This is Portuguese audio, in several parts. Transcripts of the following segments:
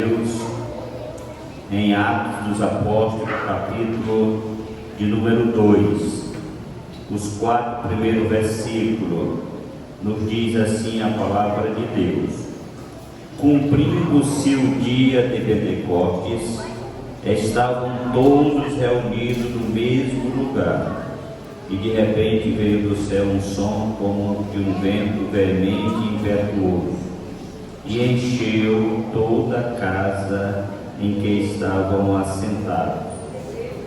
Deus em Atos dos Apóstolos, capítulo de número 2, os 4 primeiros versículos, nos diz assim a palavra de Deus: cumprindo-se o dia de Pentecostes, estavam todos reunidos no mesmo lugar, e de repente veio do céu um som como de um vento veemente e impetuoso, e encheu toda a casa em que estavam assentados.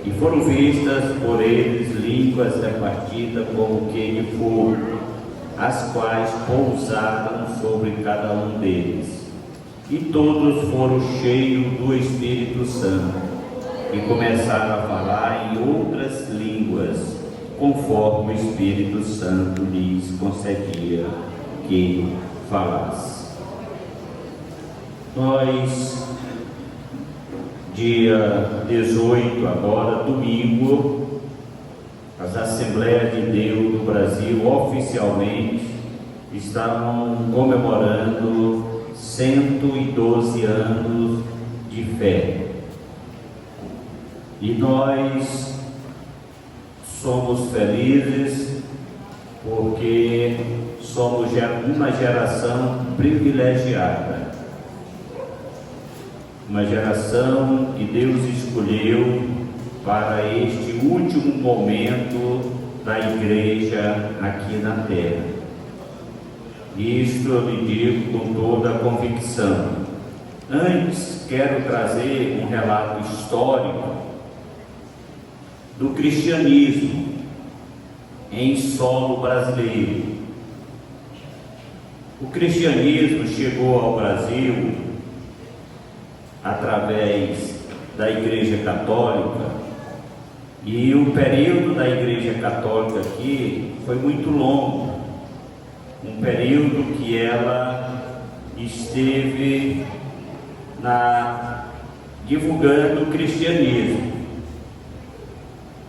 E foram vistas por eles línguas repartidas como que de fogo, as quais pousaram sobre cada um deles. E todos foram cheios do Espírito Santo, e começaram a falar em outras línguas, conforme o Espírito Santo lhes concedia que falasse. Nós, dia 18, agora, domingo, as Assembleias de Deus do Brasil oficialmente estavam comemorando 112 anos de fé. E nós somos felizes porque somos uma geração privilegiada. Uma geração que Deus escolheu para este último momento da igreja aqui na terra. Isto eu lhe digo com toda a convicção. Antes, quero trazer um relato histórico do cristianismo em solo brasileiro. O cristianismo chegou ao Brasil através da Igreja Católica, e o período da Igreja Católica aqui foi muito longo, um período que ela esteve divulgando o cristianismo.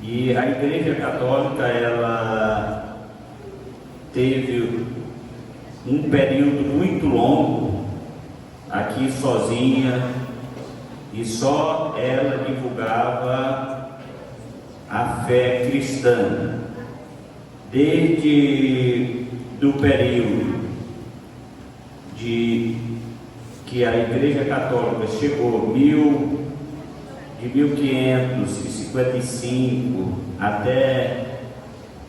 E a Igreja Católica, ela teve um período muito longo aqui sozinha, e só ela divulgava a fé cristã. Desde do período de que a Igreja Católica chegou de 1555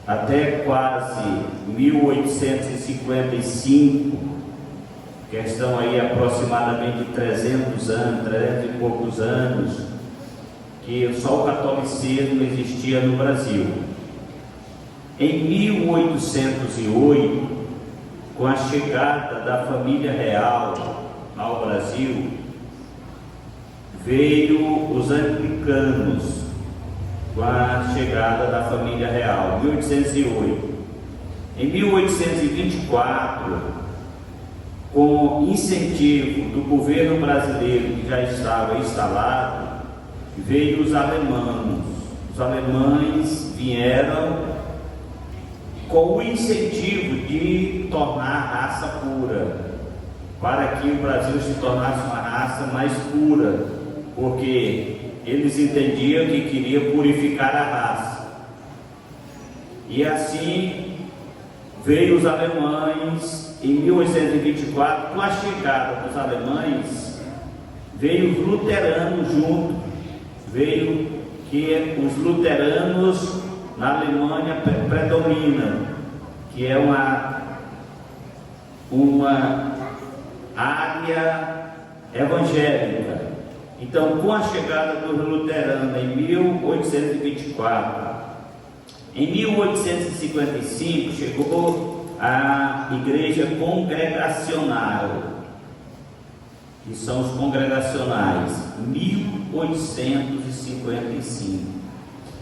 até quase 1855, questão aí aproximadamente 300 e poucos anos, que só o catolicismo existia no Brasil. Em 1808, com a chegada da família real ao Brasil, veio os anglicanos, com a chegada da família real, 1808. Em 1824, com incentivo do governo brasileiro que já estava instalado, veio os alemães. Os alemães vieram com o incentivo de tornar a raça pura, para que o Brasil se tornasse uma raça mais pura, porque eles entendiam que queria purificar a raça. E assim veio os alemães. Em 1824, com a chegada dos alemães, veio os luteranos junto. Veio que os luteranos na Alemanha predominam, que é uma área evangélica. Então, com a chegada dos luteranos em 1824, em 1855 chegou a Igreja Congregacional, que são os congregacionais, 1855.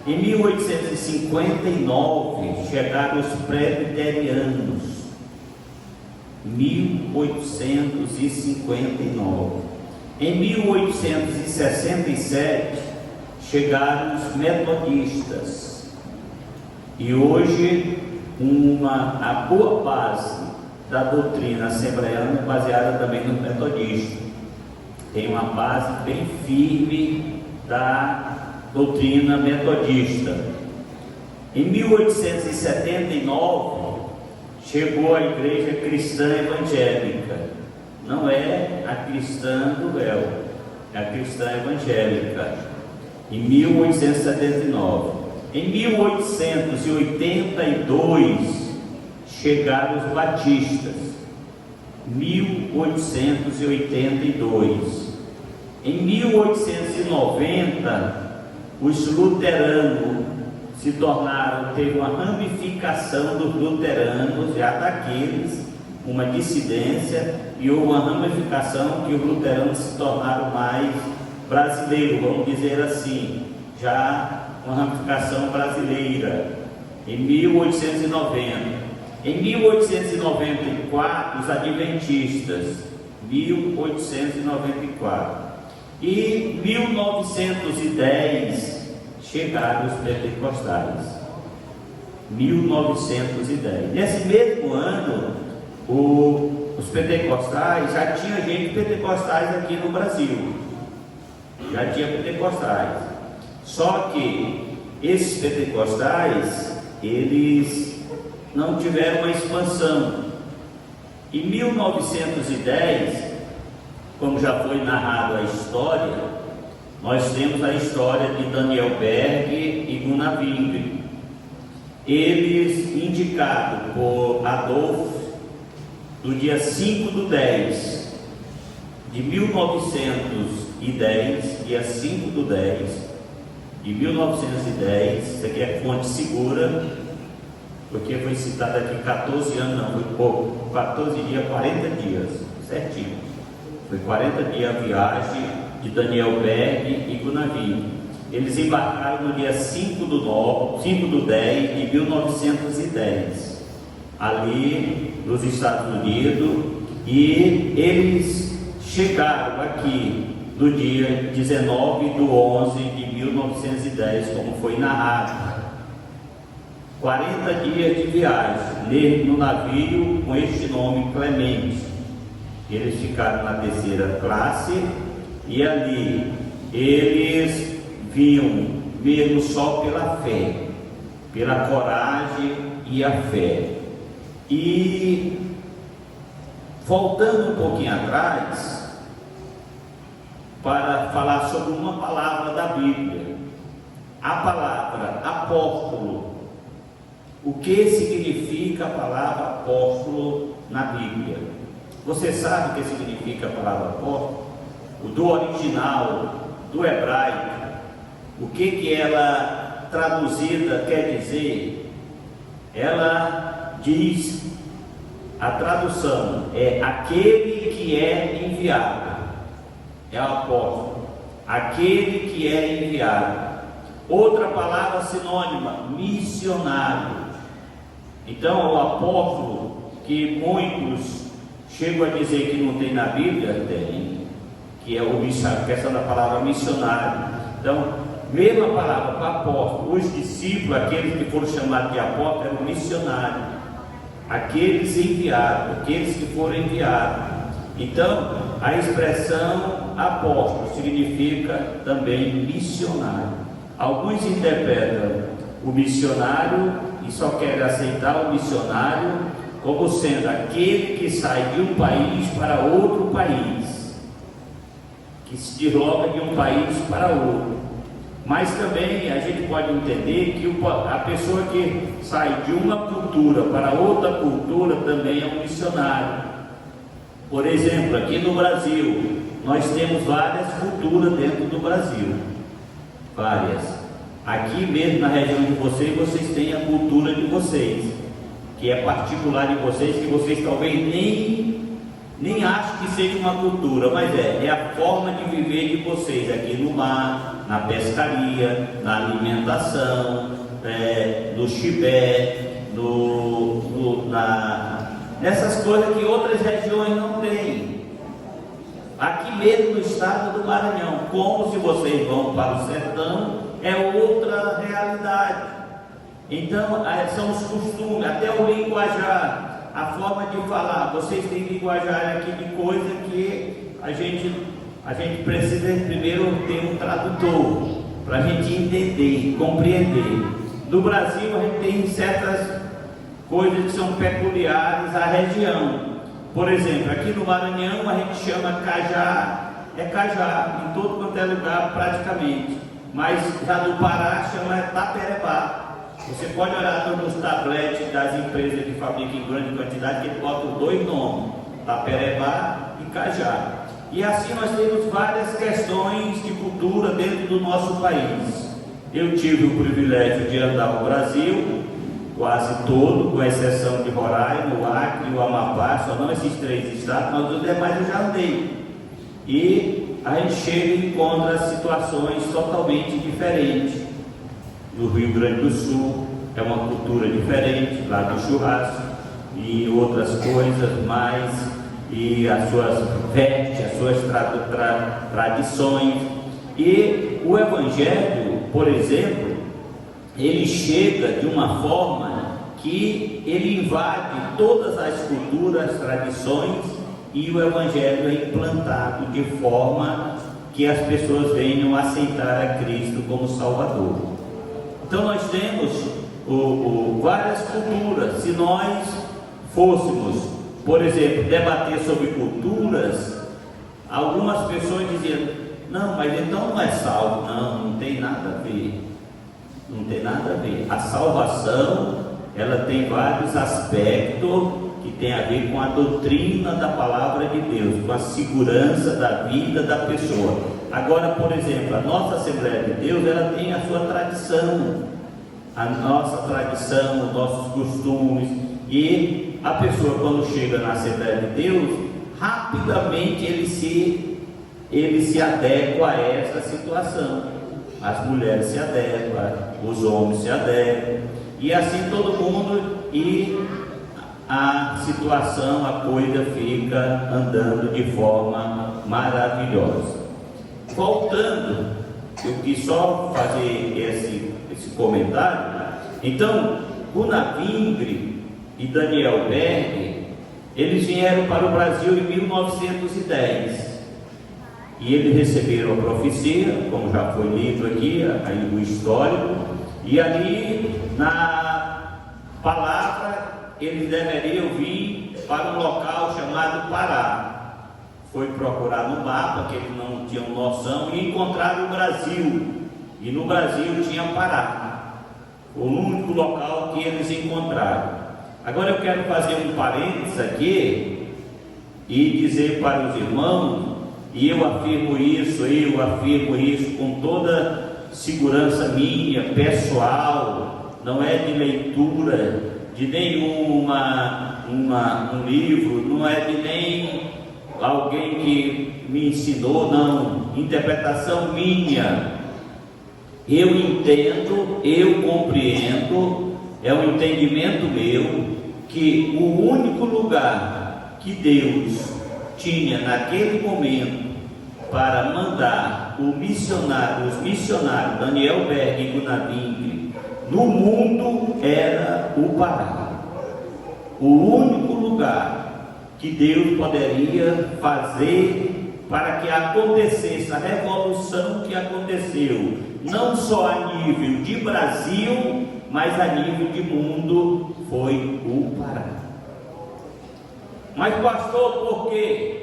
Em 1859 chegaram os presbiterianos, 1859. Em 1867 chegaram os metodistas, e hoje a boa base da doutrina assembleiana baseada também no metodismo. tem uma base bem firme da doutrina metodista. Em 1879, chegou a Igreja Cristã Evangélica. Não é a cristã do véu, é a cristã evangélica. Em 1879. Em 1882, chegaram os batistas. 1882. Em 1890, os luteranos se tornaram, teve uma ramificação dos luteranos, já daqueles, uma dissidência, e houve uma ramificação que os luteranos se tornaram mais brasileiros, vamos dizer assim, já uma ramificação brasileira, em 1890. Em 1894, os adventistas, 1894. E 1910, chegaram os pentecostais. 1910. Nesse mesmo ano, os pentecostais, já tinha gente pentecostais aqui no Brasil. Já tinha pentecostais. Só que esses pentecostais, eles não tiveram uma expansão. Em 1910, como já foi narrado a história, nós temos a história de Daniel Berg e Gunnar Wingre. Eles, indicados por Adolfo, do dia 5/10 de 1910, dia 5/10 de 1910, isso aqui é fonte segura, porque foi citado aqui 14 anos, não, foi pouco, 14 dias, 40 dias, certinho. Foi 40 dias a viagem de Daniel Berg e Gunnar Wingre. Eles embarcaram no dia 5/10 de 1910, ali nos Estados Unidos, e eles chegaram aqui no dia 19/11 de 1910, como foi narrado. 40 dias de viagem no navio com este nome Clemente. Eles ficaram na terceira classe e ali eles vinham mesmo só pela fé, pela coragem e a fé. E voltando um pouquinho atrás, para falar sobre uma palavra da Bíblia, a palavra apóstolo. O que significa a palavra apóstolo na Bíblia? Você sabe o que significa a palavra apóstolo? Do original, do hebraico, o que ela traduzida quer dizer? Ela diz, a tradução é aquele que é enviado, é o apóstolo, aquele que é enviado. Outra palavra sinônima, missionário. Então, o apóstolo, que muitos chegam a dizer que não tem na Bíblia, tem, que é a questão da palavra missionário. Então, mesma palavra para apóstolo, os discípulos, aqueles que foram chamados de apóstolos, eram missionários, aqueles enviados, aqueles que foram enviados. Então, a expressão apóstolo significa também missionário. Alguns interpretam o missionário e só querem aceitar o missionário como sendo aquele que sai de um país para outro país, que se desloca de um país para outro. Mas também a gente pode entender que a pessoa que sai de uma cultura para outra cultura também é um missionário. Por exemplo, aqui no Brasil, nós temos várias culturas dentro do Brasil. Várias. Aqui mesmo na região de vocês têm a cultura de vocês, que é particular de vocês, que vocês talvez nem achem que seja uma cultura, mas é a forma de viver de vocês aqui no mar, na pescaria, na alimentação, no chibé, nessas coisas que outras regiões não têm. Aqui mesmo no estado do Maranhão, como se vocês vão para o sertão, é outra realidade. Então, são os costumes, até o linguajar, a forma de falar. Vocês têm linguajar aqui de coisa que a gente a gente precisa primeiro ter um tradutor, para a gente entender, compreender. No Brasil, a gente tem certas coisas que são peculiares à região. Por exemplo, aqui no Maranhão, a gente chama cajá, é cajá, em todo quanto é lugar praticamente. Mas já no Pará chama taperebá. Você pode olhar nos tabletes das empresas que fabricam em grande quantidade, que eles botam dois nomes, taperebá e cajá. E assim nós temos várias questões de cultura dentro do nosso país. Eu tive o privilégio de andar no Brasil, quase todo, com exceção de Roraima, o Acre e o Amapá, só não esses 3 estados, mas os demais eu já andei. E a gente chega e encontra situações totalmente diferentes. No Rio Grande do Sul é uma cultura diferente, lá do churrasco e outras coisas mais, e as suas vestes, as suas tradições. E o Evangelho, por exemplo, ele chega de uma forma que ele invade todas as culturas, tradições, e o Evangelho é implantado de forma que as pessoas venham aceitar a Cristo como Salvador. Então nós temos várias culturas. Se nós fôssemos, por exemplo, debater sobre culturas, algumas pessoas diziam: não, mas então não é salvo. Não tem nada a ver. Não tem nada a ver. A salvação, ela tem vários aspectos que tem a ver com a doutrina da palavra de Deus, com a segurança da vida da pessoa. Agora, por exemplo, a nossa Assembleia de Deus, ela tem a sua tradição, a nossa tradição, os nossos costumes, e a pessoa, quando chega na Assembleia de Deus, rapidamente ele se adequa a essa situação. As mulheres se adequam, os homens se adequam, e assim todo mundo, e a situação, a coisa fica andando de forma maravilhosa. Voltando, eu quis só fazer esse comentário. Então, Gunnar Wingre e Daniel Berg, eles vieram para o Brasil em 1910 e eles receberam a profecia, como já foi lido aqui, aí o histórico, e ali na palavra eles deveriam vir para um local chamado Pará. Foi procurar no mapa, que eles não tinham noção, e encontraram o Brasil. E no Brasil tinha Pará, o único local que eles encontraram. Agora eu quero fazer um parênteses aqui e dizer para os irmãos, e eu afirmo isso com toda segurança minha, pessoal, não é de leitura de nenhum livro, não é de nem alguém que me ensinou, não, interpretação minha. Eu entendo, eu compreendo, é um entendimento meu, que o único lugar que Deus tinha naquele momento para mandar os missionários Daniel Berg e Gunnar Wingre no mundo era o Pará. O único lugar que Deus poderia fazer para que acontecesse a revolução que aconteceu, não só a nível de Brasil, mas a nível de mundo, foi o Pará. Mas pastor, por quê?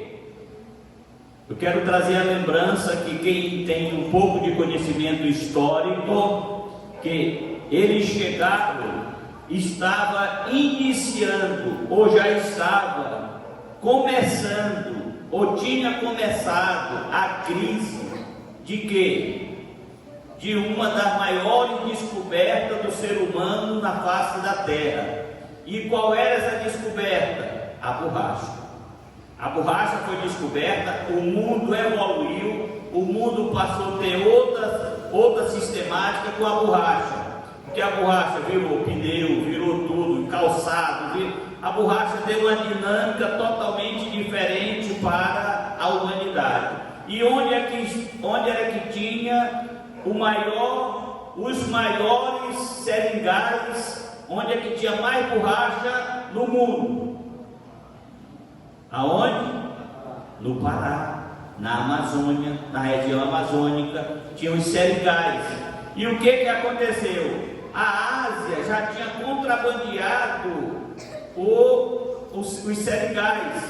Eu quero trazer a lembrança que quem tem um pouco de conhecimento histórico, que eles chegaram, estava iniciando, ou já estava começando, ou tinha começado a crise de quê? De uma das maiores descobertas do ser humano na face da terra. E qual era essa descoberta? A borracha. A borracha foi descoberta, o mundo evoluiu, o mundo passou a ter outra sistemática com a borracha. Porque a borracha virou pneu, virou tudo, calçado, a borracha deu uma dinâmica totalmente diferente para a humanidade. E onde era que tinha os maiores seringais, onde é que tinha mais borracha no mundo? Aonde? No Pará. na Amazônia, na região amazônica, tinha os serigais. E o que aconteceu? A Ásia já tinha contrabandeado os serigais,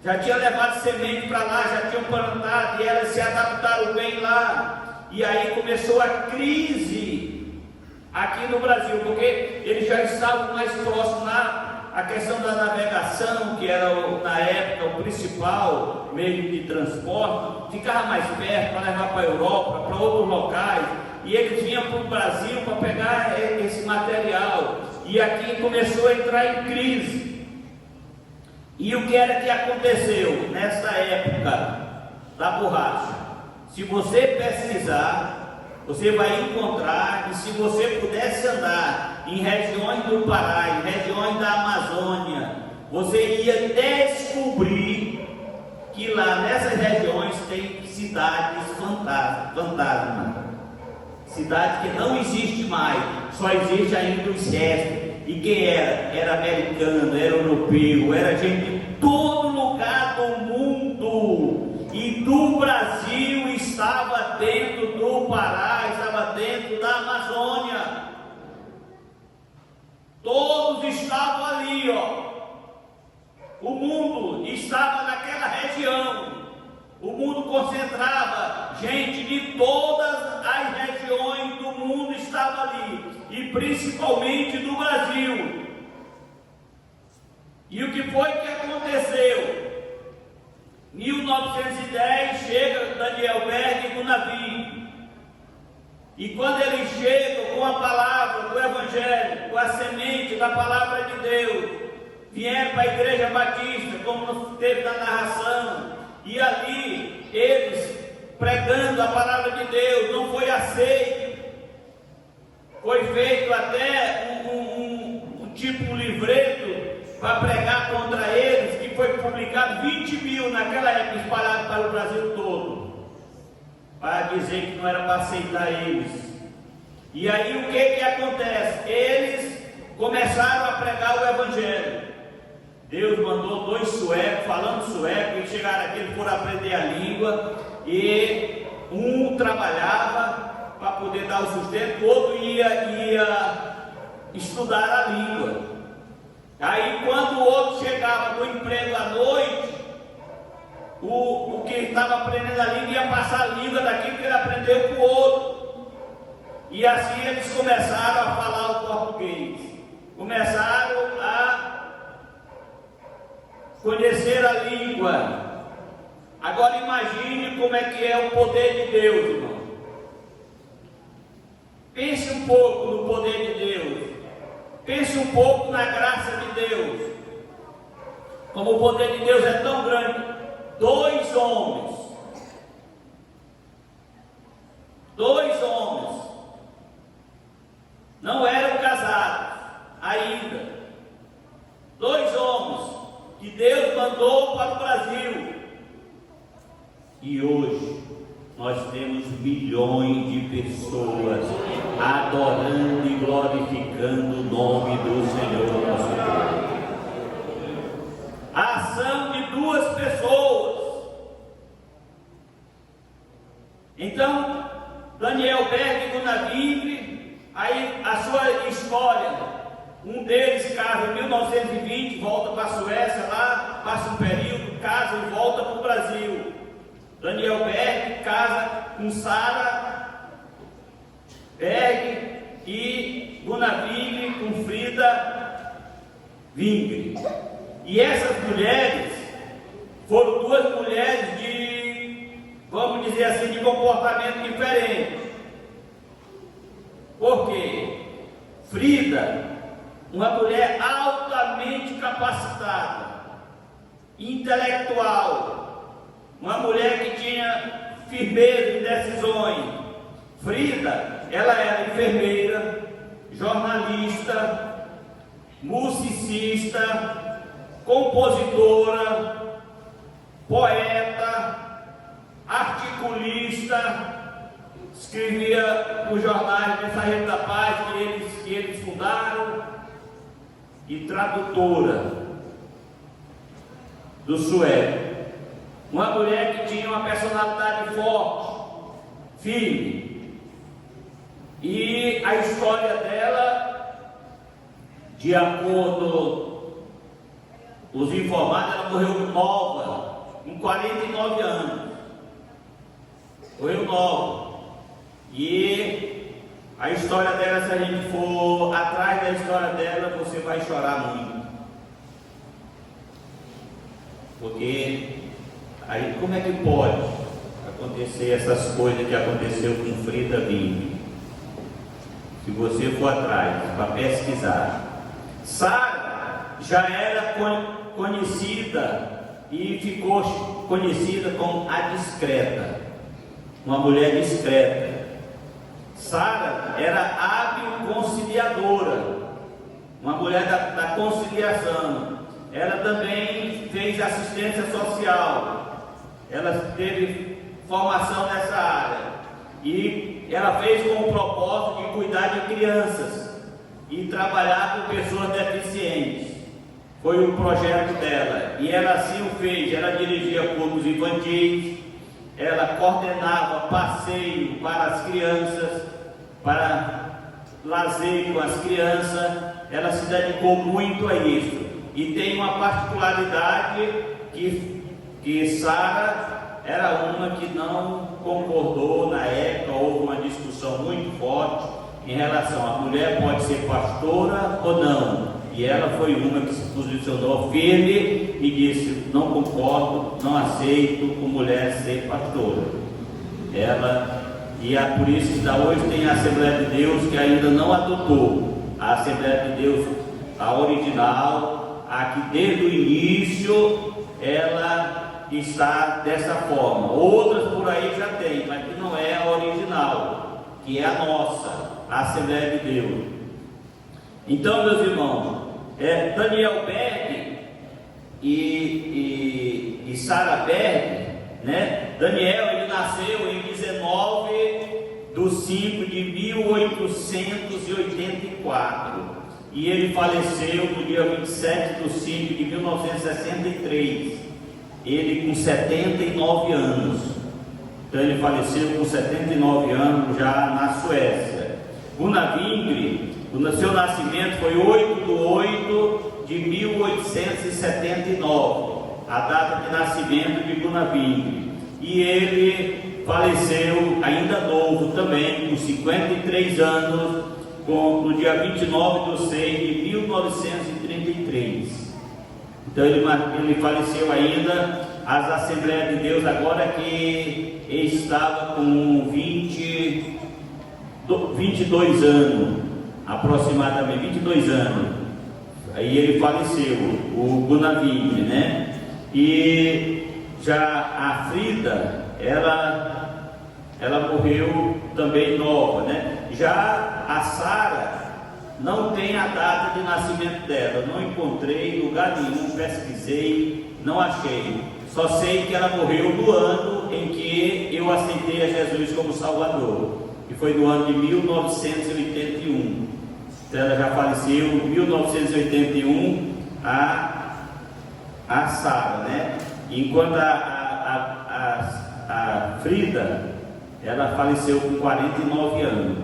já tinha levado semente para lá, já tinham plantado e elas se adaptaram bem lá. E aí começou a crise aqui no Brasil, porque eles já estavam mais próximos a questão da navegação, que era na época o principal meio de transporte, ficava mais perto para levar para a Europa, para outros locais, e eles vinham para o Brasil para pegar esse material, e aqui começou a entrar em crise. E o que era que aconteceu nessa época da borracha? Se você pesquisar, você vai encontrar, e se você pudesse andar em regiões do Pará, em regiões da Amazônia, você ia descobrir que lá nessas regiões tem cidades fantasmas, cidades que não existe mais, só existe ainda os restos. E quem era? Era americano, era europeu, era gente de todo lugar do mundo. E do Brasil estava dentro do Pará, estava dentro da Amazônia. Todos estavam ali, ó. O mundo estava naquela região. O mundo concentrava gente de todas as regiões do mundo, estava ali, e principalmente do Brasil. E o que foi que aconteceu? 1910 chega Daniel Berg no navio, e quando ele chega com a palavra do Evangelho, com a semente da palavra de Deus, vieram para a Igreja Batista, como teve na narração, e ali eles pregando a palavra de Deus, não foi aceito, foi feito até um livreto para pregar contra eles, que foi publicado 20.000 naquela época, espalhado para o Brasil todo, para dizer que não era para aceitar eles. E aí o que acontece? Eles começaram a pregar o Evangelho. Deus mandou 2 suecos, falando sueco, e chegaram aqui, eles foram aprender a língua, e um trabalhava para poder dar o sustento, o outro ia estudar a língua. Aí quando o outro chegava do emprego à noite, o que estava aprendendo a língua ia passar a língua daquilo que ele aprendeu para o outro. E assim eles começaram a falar o português, começaram a conhecer a língua. Agora imagine como é que é o poder de Deus, irmão. Pense um pouco no poder de Deus. Pense um pouco na graça de Deus. Como o poder de Deus é tão grande. 2 homens. Não eram casados ainda. 2 homens que Deus mandou para o Brasil. E hoje nós temos milhões de pessoas adorando e glorificando o nome do Senhor nosso Deus. A ação de 2 pessoas. Então, Daniel Berg do Navire, aí a sua história, um deles casa em 1920, volta para a Suécia, lá passa um período, casa e volta para o Brasil. Daniel Berg casa com Sara Berg e Gunaville com Frida Vingre. E essas mulheres foram 2 mulheres de, vamos dizer assim, de comportamento diferente. Por quê? Frida, uma mulher altamente capacitada, intelectual, uma mulher que tinha firmeza em decisões. Frida, ela era enfermeira, jornalista, musicista, compositora, poeta, articulista, escrevia os jornais Mensageiro da Paz que eles fundaram, e tradutora do sueco. uma mulher que tinha uma personalidade forte, firme. E a história dela, de acordo com os informados, ela morreu nova, com 49 anos. Morreu nova. E a história dela, se a gente for atrás da história dela, você vai chorar muito. Porque aí como é que pode acontecer essas coisas que aconteceu com Frida Lim? Se você for atrás para pesquisar, Sara já era conhecida e ficou conhecida como a discreta, uma mulher discreta. Sara era hábil conciliadora, uma mulher da conciliação. Ela também fez assistência social, ela teve formação nessa área e ela fez com o propósito de cuidar de crianças e trabalhar com pessoas deficientes. Foi o projeto dela e ela assim o fez. Ela dirigia cultos infantis, ela coordenava passeio para as crianças, para lazer com as crianças. Ela se dedicou muito a isso. E tem uma particularidade que Sara era uma que não concordou na época. Houve uma discussão muito forte em relação a mulher pode ser pastora ou não. E ela foi uma que se posicionou firme e disse: não concordo, não aceito com mulher ser pastora. E é por isso que hoje tem a Assembleia de Deus que ainda não adotou a Assembleia de Deus, a original, a que desde o início ela está dessa forma. Outras por aí já tem, mas que não é a original, que é a nossa, a Assembleia de Deus. Então, meus irmãos, Daniel Berg e Sara Berg, né? Daniel, ele nasceu em 19/5/1884 e ele faleceu no dia 27/5/1963, ele com 79 anos. Então ele faleceu com 79 anos já na Suécia. Gunnar Wingre, o seu nascimento foi 8/8/1879, a data de nascimento de Gunnar Wingre. E ele faleceu ainda novo também, com 53 anos, no dia 29/6/1933. Então ele faleceu ainda. As Assembleias de Deus agora que ele estava com 22 anos, aproximadamente 22 anos. Aí ele faleceu, o Gunnar Wingre, né? E já a Frida, ela morreu também nova, né? Já a Sara não tem a data de nascimento dela, não encontrei em lugar nenhum, pesquisei, não achei. Só sei que ela morreu no ano em que eu aceitei a Jesus como Salvador, que foi no ano de 1981. Então ela já faleceu em 1981, a Sara, né? Enquanto a Frida, ela faleceu com 49 anos,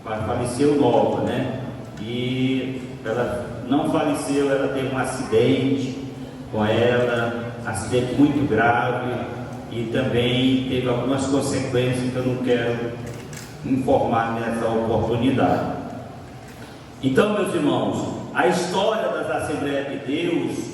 faleceu nova, né? E ela não faleceu, ela teve um acidente com ela, acidente muito grave, e também teve algumas consequências que eu não quero informar nessa oportunidade. Então, meus irmãos, a história das Assembleias de Deus,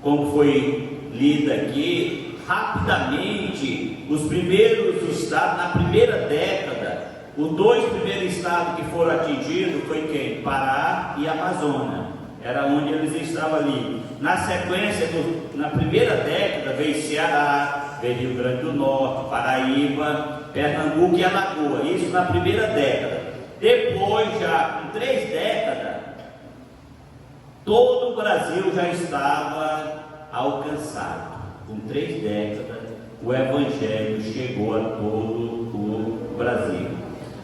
como foi lida aqui, rapidamente, os primeiros estados, na primeira década, os dois primeiros estados que foram atingidos foi quem? Pará e Amazônia, era onde eles estavam ali. Na sequência, na primeira década, veio Ceará, veio Rio Grande do Norte, Paraíba, Pernambuco e Alagoas, isso na primeira década. Depois, já com 3 décadas, todo o Brasil já estava alcançado. Com 3 décadas, o Evangelho chegou a todo o Brasil.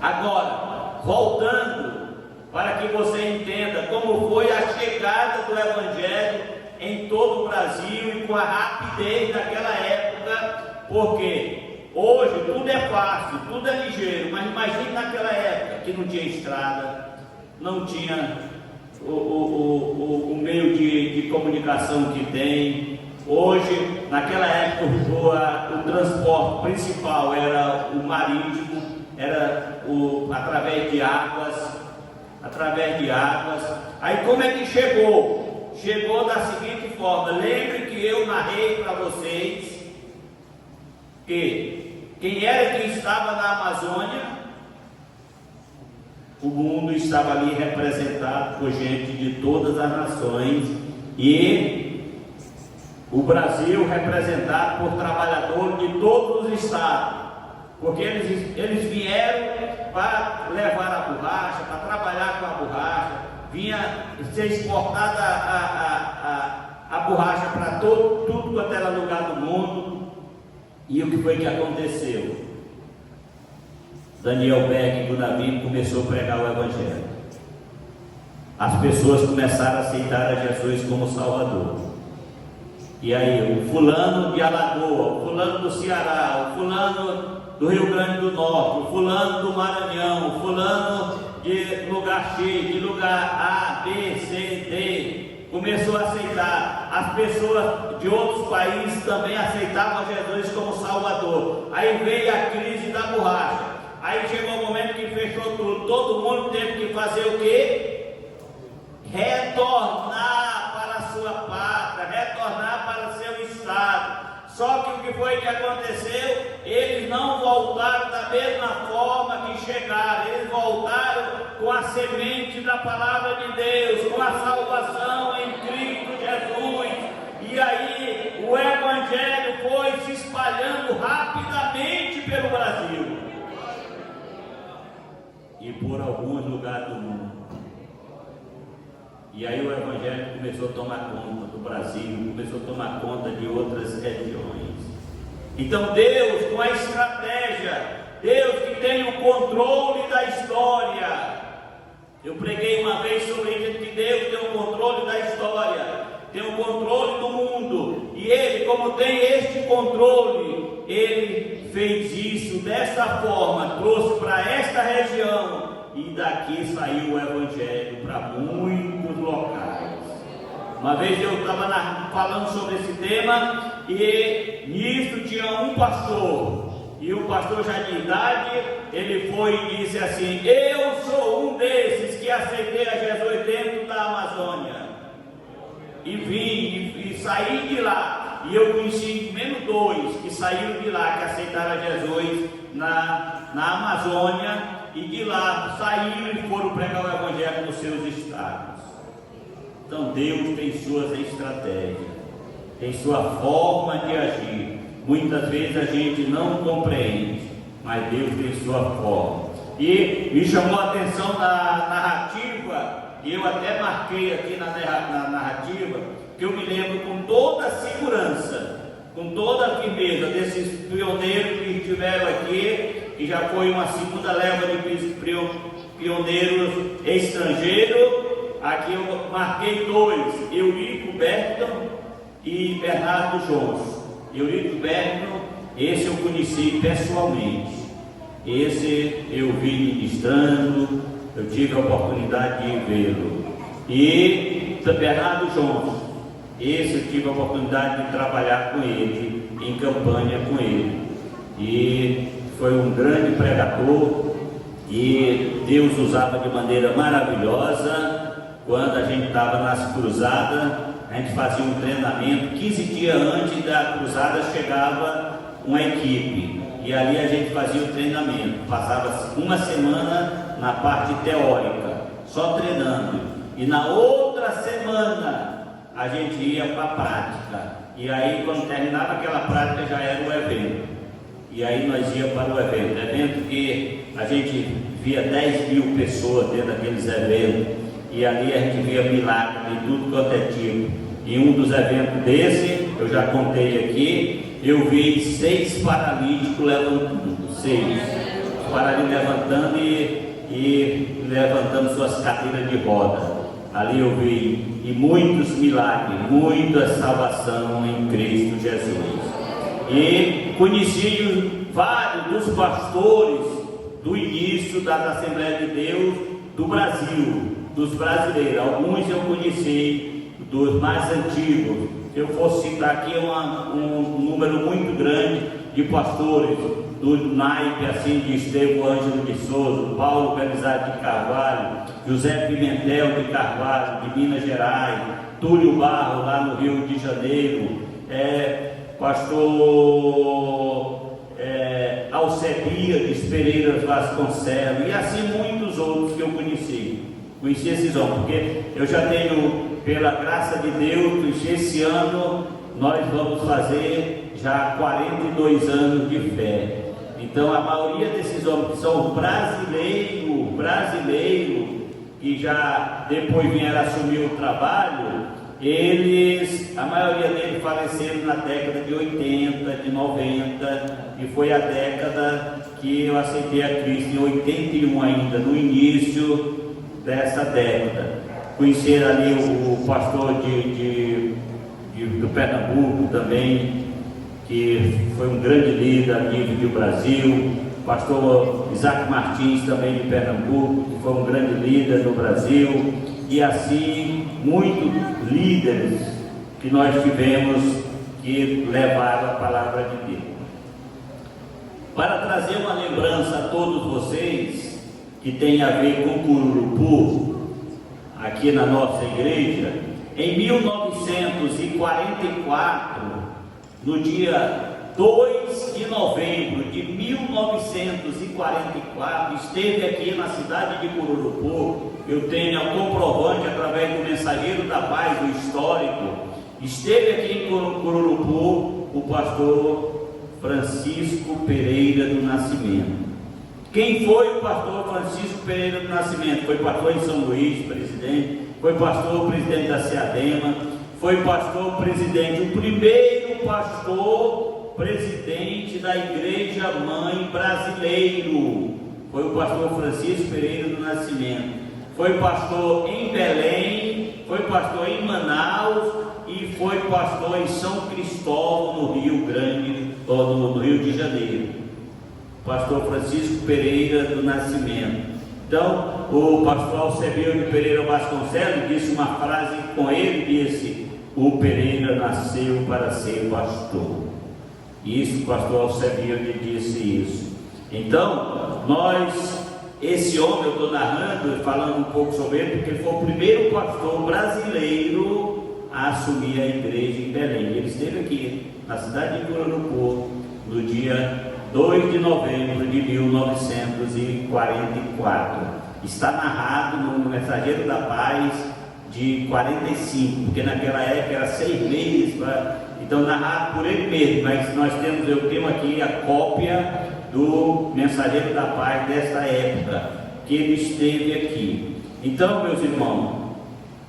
Agora, voltando, para que você entenda como foi a chegada do Evangelho em todo o Brasil e com a rapidez daquela época porque hoje tudo é fácil, tudo é ligeiro, mas imagine naquela época que não tinha estrada, não tinha o meio de comunicação que tem. Hoje, naquela época, o transporte principal era o marítimo, era através de águas. Aí como é que chegou? Chegou da seguinte forma: lembre que eu narrei para vocês que quem era que estava na Amazônia? O mundo estava ali representado por gente de todas as nações, e o Brasil representado por trabalhadores de todos os estados, porque eles vieram para levar a borracha, para trabalhar com a borracha, vinha ser exportada a borracha para tudo quanto era lugar do mundo. E o que foi que aconteceu? Daniel Beck e Gunavim começou a pregar o Evangelho. As pessoas começaram a aceitar a Jesus como Salvador. E aí, o fulano de Alagoa, o fulano do Ceará, o fulano do Rio Grande do Norte, o fulano do Maranhão, o fulano de lugar X, de lugar A, B, C, D, começou a aceitar. As pessoas de outros países também aceitavam Jesus como Salvador. Aí veio a crise da borracha. Aí chegou o momento que fechou tudo. Todo mundo teve que fazer o quê? Retornar para a sua pátria, retornar para o seu estado. Só que o que foi que aconteceu? Eles não voltaram da mesma forma que chegaram. Eles voltaram com a semente da palavra de Deus, com a salvação em Cristo Jesus. E aí o Evangelho foi se espalhando rapidamente pelo Brasil e por alguns lugares do mundo. E aí o Evangelho começou a tomar conta do Brasil, começou a tomar conta de outras regiões. Então Deus, com a estratégia, Deus que tem o controle da história. Eu preguei uma vez sobre isso, que Deus tem o controle da história, tem o controle do mundo. E Ele, como tem este controle, Ele fez isso dessa forma, trouxe para esta região. E daqui saiu o Evangelho para muitos locais. Uma vez eu estava falando sobre esse tema, e nisso tinha um pastor, e o pastor já de idade, ele foi e disse assim: eu sou um desses que aceitei a Jesus dentro da Amazônia, e vim e saí de lá. E eu conheci menos 2 que saíram de lá, que aceitaram a Jesus na Amazônia. E de lá saíram e foram pregar o Evangelho nos seus estados. Então Deus tem suas estratégias, tem sua forma de agir. Muitas vezes a gente não compreende, mas Deus tem sua forma. E me chamou a atenção na narrativa, e eu até marquei aqui na narrativa, que eu me lembro com toda a segurança, com toda a firmeza desses pioneiros que estiveram aqui, que já foi uma segunda leva de pioneiros estrangeiros. Aqui eu marquei 2, Eurico Berton e Bernardo Jones. Eurico Berton, esse eu conheci pessoalmente, esse eu vi ministrando, eu tive a oportunidade de vê-lo. E Bernardo Jones, esse eu tive a oportunidade de trabalhar com ele, em campanha com ele. E foi um grande pregador, e Deus usava de maneira maravilhosa. Quando a gente estava nas cruzadas, a gente fazia um treinamento. 15 dias antes da cruzada chegava uma equipe, e ali a gente fazia o treinamento. Passava uma semana na parte teórica, só treinando, e na outra semana a gente ia para a prática. E aí, quando terminava aquela prática, já era o evento. E aí nós íamos para o evento que a gente via 10 mil pessoas dentro daqueles eventos, e ali a gente via milagres de tudo quanto é tipo. E um dos eventos desse, eu já contei aqui, eu vi 6 paralíticos levantando, 6 paralíticos levantando e levantando suas cadeiras de roda. Ali eu vi, e muitos milagres, muita salvação em Cristo Jesus. E conheci vários dos pastores do início das Assembleias de Deus do Brasil, dos brasileiros. Alguns eu conheci dos mais antigos. Se eu fosse citar aqui um número muito grande de pastores do naipe assim de Estevão Ângelo de Souza, Paulo Belisário de Carvalho, José Pimentel de Carvalho, de Minas Gerais, Túlio Barro, lá no Rio de Janeiro, pastor Alcebiades Pereira Vasconcelos, e assim muitos outros que eu conheci. Conheci esses homens, porque eu já tenho, pela graça de Deus, esse ano nós vamos fazer já 42 anos de fé. Então a maioria desses homens que são brasileiros, que já depois vieram assumir o trabalho, a maioria deles faleceram na década de 80, de 90, e foi a década que eu aceitei a Cristo, em 81 ainda, no início dessa década. Conheceram ali o pastor do Pernambuco também, que foi um grande líder a nível do Brasil, pastor Isaac Martins também de Pernambuco, que foi um grande líder no Brasil, e assim muitos líderes que nós tivemos que levaram a palavra de Deus. Para trazer uma lembrança a todos vocês que tem a ver com Cururupu, aqui na nossa igreja, em 1944, no dia 2 de novembro de 1944, esteve aqui na cidade de Cururupu. Eu tenho a comprovante através do Mensageiro da Paz, do histórico. Esteve aqui em Cururupu o pastor Francisco Pereira do Nascimento. Quem foi o pastor Francisco Pereira do Nascimento? Foi pastor em São Luís, presidente, foi pastor presidente da Seadema, foi pastor presidente, o primeiro pastor presidente da Igreja Mãe Brasileiro, foi o pastor Francisco Pereira do Nascimento. Foi pastor em Belém, foi pastor em Manaus e foi pastor em São Cristóvão, no Rio Grande, no Rio de Janeiro. Pastor Francisco Pereira do Nascimento. Então, o pastor Alcebiades Pereira Vasconcelos disse uma frase com ele, disse: o Pereira nasceu para ser pastor. Isso, o pastor Alcebiades disse isso. Então, esse homem, eu estou narrando, falando um pouco sobre ele, porque ele foi o primeiro pastor brasileiro a assumir a igreja em Belém. Ele esteve aqui, na cidade de Cururupu, no dia 2 de novembro de 1944. Está narrado no Mensageiro da Paz de 45, porque naquela época era 6 meses, então narrado por ele mesmo, mas eu tenho aqui a cópia do Mensageiro da Paz dessa época, que ele esteve aqui. Então, meus irmãos,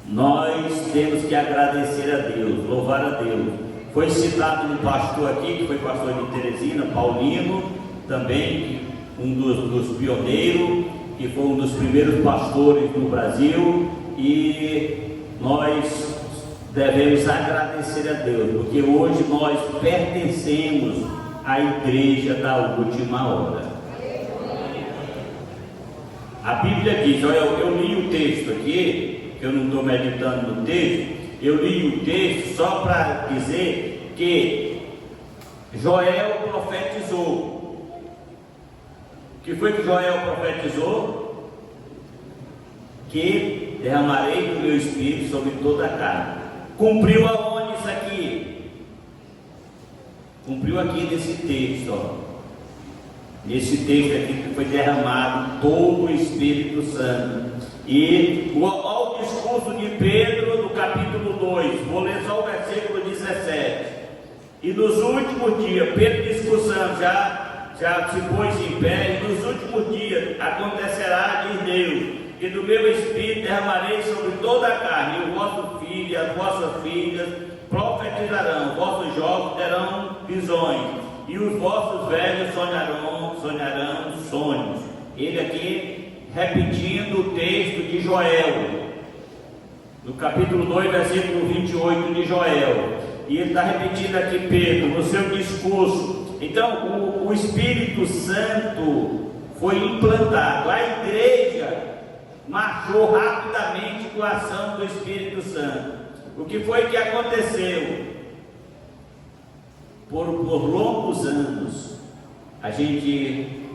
nós temos que agradecer a Deus, louvar a Deus. Foi citado um pastor aqui, que foi pastor de Teresina, Paulino, também um dos pioneiros, que foi um dos primeiros pastores no Brasil, e nós devemos agradecer a Deus, porque hoje nós pertencemos à igreja da última hora. A Bíblia diz, eu li o texto aqui, que eu não estou meditando no texto, eu li o texto só para dizer que Joel profetizou. O que foi que Joel profetizou? Que derramarei do meu espírito sobre toda a carne. Cumpriu aonde isso aqui? Cumpriu aqui nesse texto, ó. Nesse texto aqui que foi derramado todo o Espírito Santo. E ao discurso de Pedro, no capítulo 2, vou ler só o versículo 17. E nos últimos dias, Pedro discussão já se pôs em pé, e nos últimos dias acontecerá, diz Deus, que do meu Espírito derramarei sobre toda a carne, e o vosso filho e as vossas filhas profetizarão, vossos jovens terão visões, e os vossos velhos sonharão sonhos. Ele aqui repetindo o texto de Joel, no capítulo 2, versículo 28 de Joel. e ele está repetindo aqui, Pedro, no seu discurso. Então, o Espírito Santo foi implantado, a igreja marchou rapidamente com a ação do Espírito Santo. O que foi que aconteceu? Por longos anos, a gente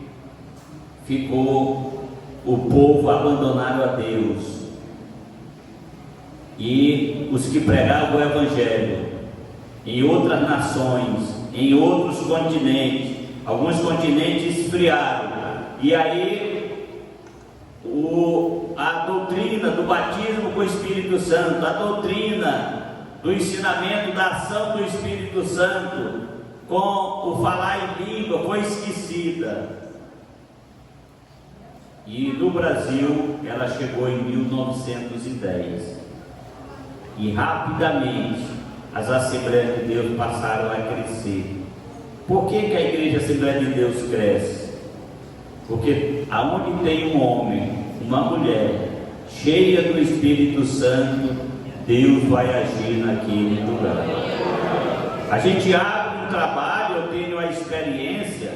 ficou, o povo abandonado a Deus, e os que pregavam o Evangelho em outras nações, em outros continentes, alguns continentes esfriaram, e aí a doutrina do batismo com o Espírito Santo, a doutrina do ensinamento da ação do Espírito Santo com o falar em língua foi esquecida. E no Brasil ela chegou em 1910, e rapidamente as Assembleias de Deus passaram a crescer. Por que a Igreja Assembleia de Deus cresce? Porque aonde tem um homem, uma mulher cheia do Espírito Santo, Deus vai agir naquele lugar. A gente abre um trabalho, eu tenho a experiência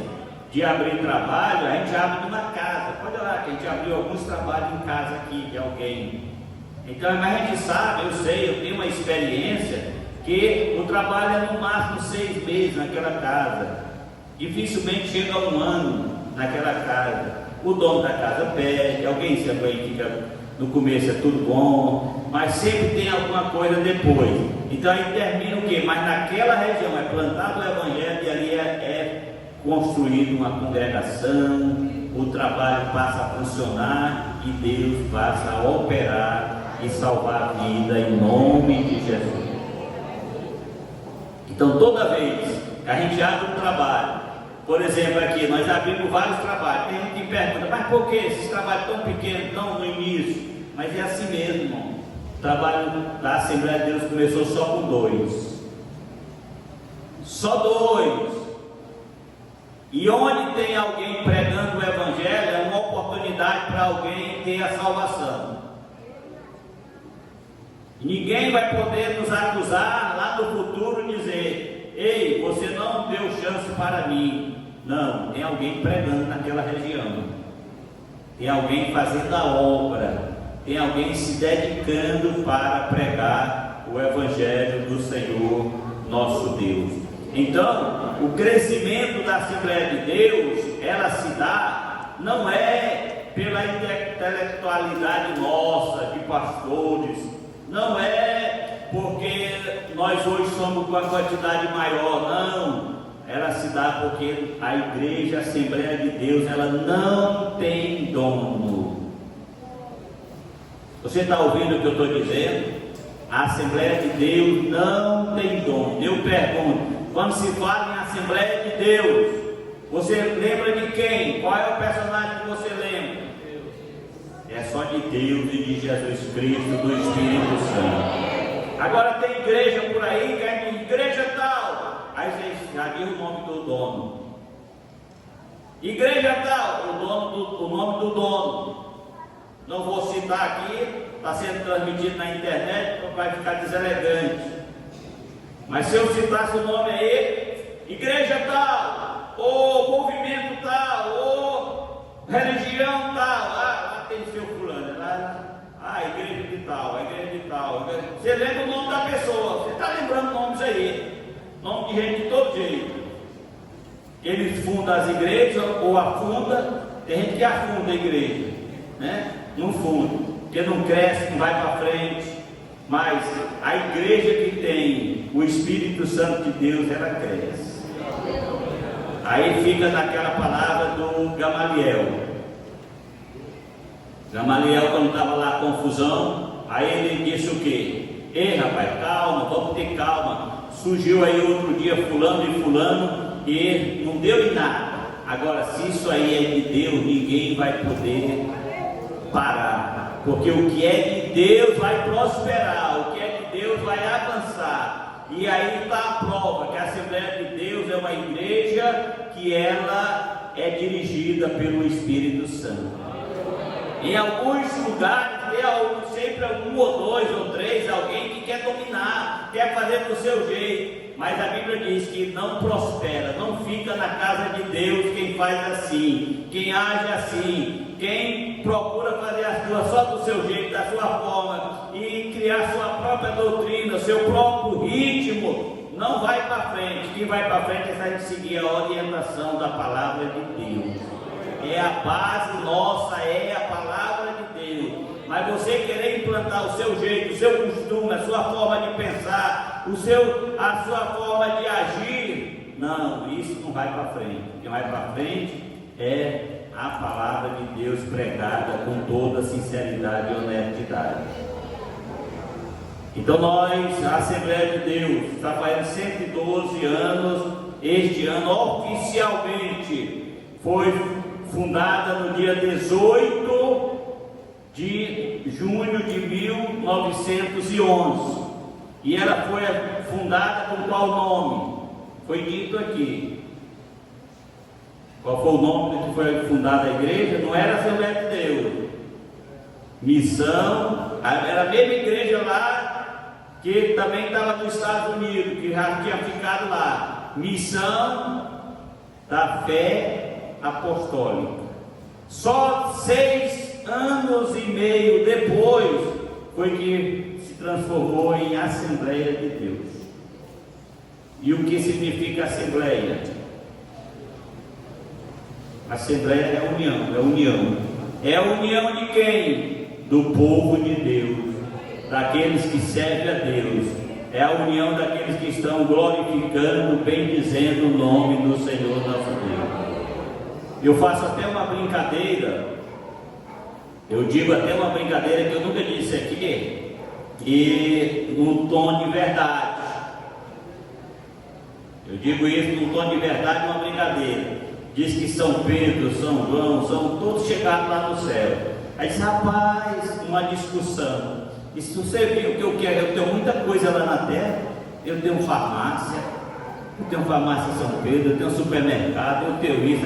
de abrir trabalho, a gente abre numa casa. Pode olhar que a gente abriu alguns trabalhos em casa aqui de alguém. Então, mas a gente sabe, eu sei, eu tenho uma experiência que o trabalho é no máximo 6 meses naquela casa. Dificilmente chega a 1 ano naquela casa. O dono da casa pede, alguém se fica no começo é tudo bom, mas sempre tem alguma coisa depois. Então aí termina o quê? Mas naquela região é plantado o Evangelho e ali é construída uma congregação, o trabalho passa a funcionar e Deus passa a operar e salvar a vida em nome de Jesus. Então toda vez que a gente abre um trabalho, por exemplo aqui, nós abrimos vários trabalhos, tem gente que pergunta, mas por que esses trabalhos tão pequenos, tão no início? Mas é assim mesmo, irmão. O trabalho da Assembleia de Deus começou só com 2. Só 2. E onde tem alguém pregando o Evangelho, é uma oportunidade para alguém ter a salvação. Ninguém vai poder nos acusar lá no futuro e dizer, ei, você não deu chance para mim. Não, tem alguém pregando naquela região. Tem alguém fazendo a obra. Tem alguém se dedicando para pregar o Evangelho do Senhor nosso Deus. Então, o crescimento da Assembleia de Deus, ela se dá, não é pela intelectualidade nossa, de pastores, não é porque nós hoje somos com a quantidade maior, não. Ela se dá porque a Igreja Assembleia de Deus, ela não tem dono. Você está ouvindo o que eu estou dizendo? A Assembleia de Deus não tem dono. Eu pergunto, quando se fala em Assembleia de Deus, você lembra de quem? Qual é o personagem que você lembra? É só de Deus e de Jesus Cristo, do Espírito Santo. Agora tem igreja por aí, que é igreja tal, aí você já diz o nome do dono. Igreja tal, o nome do dono. Não vou citar aqui, está sendo transmitido na internet, então vai ficar deselegante. Mas se eu citasse o nome aí, igreja tal, ou movimento tal, ou religião tal, lá tem seu fulano, lá, a igreja de tal, a igreja de tal. Você lembra o nome da pessoa, você está lembrando nomes aí, nome de gente de todo jeito. Eles fundam as igrejas ou afundam, tem gente que afunda a igreja, né? No fundo, porque não cresce, não vai para frente, mas a igreja que tem o Espírito Santo de Deus, ela cresce. Aí fica naquela palavra do Gamaliel. Gamaliel, quando estava lá a confusão, aí ele disse o quê? Ei rapaz, calma, vamos ter calma. Surgiu aí outro dia fulano e fulano e não deu em nada. Agora, se isso aí é de Deus, ninguém vai poder parar, porque o que é de Deus vai prosperar, o que é de Deus vai avançar. E aí está a prova que a Assembleia de Deus é uma igreja que ela é dirigida pelo Espírito Santo. Em alguns lugares tem sempre 1 ou 2 ou 3 alguém que quer dominar, quer fazer do seu jeito, mas a Bíblia diz que não prospera, não fica na casa de Deus quem faz assim, quem age assim, quem procura fazer as coisas só do seu jeito, da sua forma, e criar sua própria doutrina, seu próprio ritmo, não vai para frente. Quem vai para frente é a gente seguir a orientação da palavra de Deus. É a base nossa, é a palavra de Deus. Mas você querer implantar o seu jeito, o seu costume, a sua forma de pensar, a sua forma de agir, não, isso não vai para frente. O que vai para frente é a palavra de Deus pregada com toda sinceridade e honestidade. Então nós, a Assembleia de Deus, está fazendo 112 anos. Este ano oficialmente foi fundada no dia 18 de junho de 1911. E ela foi fundada com qual nome? Foi dito aqui. Qual foi o nome que foi fundada a igreja? Não era a Assembleia de Deus. Missão, era a mesma igreja lá que também estava nos Estados Unidos, que já tinha ficado lá. Missão da Fé Apostólica. Só 6 anos e meio depois foi que se transformou em Assembleia de Deus. E o que significa Assembleia? Assembleia é união, é união. É a união de quem? Do povo de Deus, daqueles que servem a Deus. É a união daqueles que estão glorificando, bendizendo o nome do Senhor nosso Deus. Eu faço até uma brincadeira, eu digo até uma brincadeira que eu nunca disse aqui, e num tom de verdade. Eu digo isso num tom de verdade, uma brincadeira. Diz que São Pedro, São João, são todos chegados lá no céu. Aí diz, rapaz, uma discussão. E se você viu o que eu quero, eu tenho muita coisa lá na terra. Eu tenho farmácia, São Pedro, eu tenho supermercado, eu tenho isso.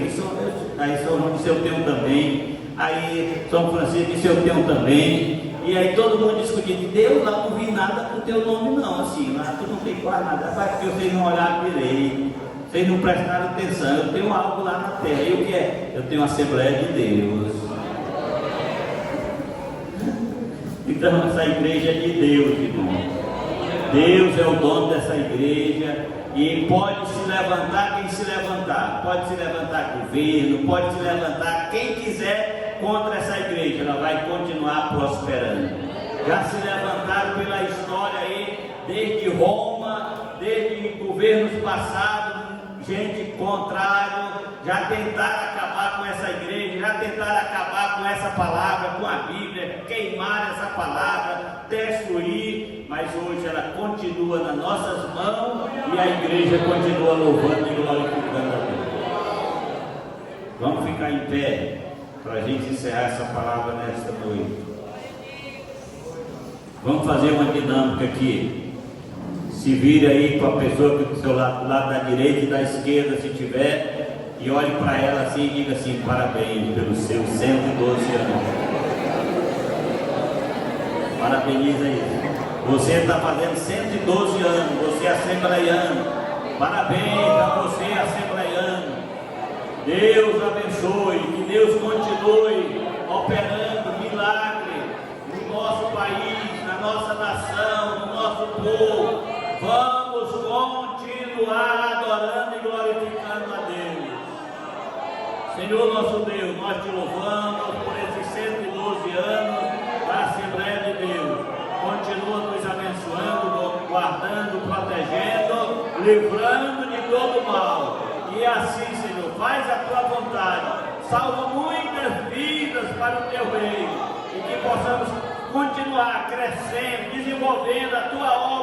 Aí São João disse, eu tenho também. Aí São Francisco disse, eu tenho também. E aí todo mundo discutindo, Deus, lá não vi nada com o teu nome não, assim, lá tu não tem quase nada, porque vocês não olharam direito, vocês não prestaram atenção, eu tenho algo lá na terra. E o que é? Eu tenho a Assembleia de Deus. Então essa igreja é de Deus, irmão. Deus é o dono dessa igreja. E pode se levantar quem se levantar. Pode se levantar governo, pode se levantar quem quiser contra essa igreja. Ela vai continuar prosperando. Já se levantaram pela história aí, desde Roma, desde governos passados, gente contrária, já tentaram acabar com essa igreja, já tentaram acabar com essa palavra, com a Bíblia, queimar essa palavra, destruir, mas hoje ela continua nas nossas mãos e a igreja continua louvando e glorificando a Deus. Vamos ficar em pé para a gente encerrar essa palavra nesta noite. Vamos fazer uma dinâmica aqui. Se vire aí para a pessoa que do seu lado da direita e da esquerda, se tiver, e olhe para ela assim e diga assim, parabéns pelos seus 112 anos. Parabeniza isso. Você está fazendo 112 anos, você é assembleiano. Parabéns a você, assembleiano. Deus abençoe, que Deus continue operando milagre no nosso país, na nossa nação, no nosso povo. Vamos continuar adorando e glorificando a Deus. Senhor nosso Deus, nós te louvamos por esses 112 anos da Assembleia de Deus. Continua nos abençoando, guardando, protegendo, livrando de todo mal. E assim, Senhor, faz a tua vontade. Salva muitas vidas para o teu reino. E que possamos continuar crescendo, desenvolvendo a tua obra